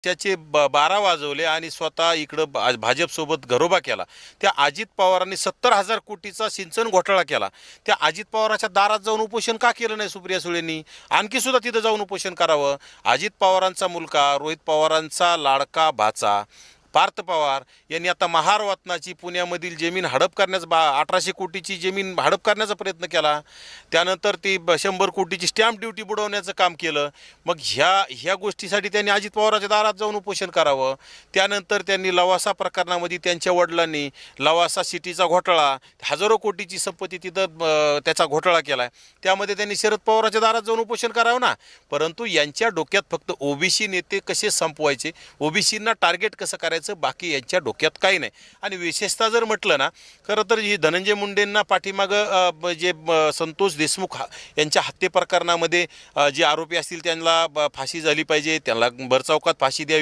त्याचे 12 वाजवले आणि स्वतः इकडं भाजपसोबत घरोबा केला. त्या अजित पवारांनी 70,000 कोटीचा सिंचन घोटाळा केला. त्या अजित पवाराच्या दारात जाऊन उपोषण का केलं नाही सुप्रिया सुळेंनी? आणखी सुद्धा तिथं जाऊन उपोषण करावं. अजित पवारांचा मुलगा, रोहित पवारांचा लाडका भाचा पार्थ पवार यांनी आता महार वतनाची पुण्यामधील जमीन हडप करण्याचा 1800 कोटीची जमीन हडप करण्याचा प्रयत्न केला. त्यानंतर ती 100 कोटीची स्टॅम्प ड्युटी बुडवण्याचं काम केलं. मग ह्या गोष्टीसाठी त्यांनी अजित पवारांच्या दारात जाऊन उपोषण करावं. त्यानंतर त्यांनी लवासा प्रकरणामध्ये त्यांच्या वडिलांनी लवासा सिटीचा घोटाळा, हजारो कोटीची संपत्ती तिथं त्याचा घोटाळा केला आहे. त्यामध्ये त्यांनी शरद पवारांच्या दारात जाऊन उपोषण करावं ना. परंतु यांच्या डोक्यात फक्त ओबीसी नेते कसे संपवायचे, ओबीसींना टार्गेट कसं करायचं, बाकी यांच्या डोक्यात काही नाही. आणि विशेषतः जर म्हटलं ना, खरं तर ही धनंजय मुंडेंना पाठीमागं जे संतोष देशमुख यांच्या हत्ये प्रकरणामध्ये जे आरोपी असतील त्यांना फाशी झाली पाहिजे, त्यांना भरचौकात फाशी द्यावी.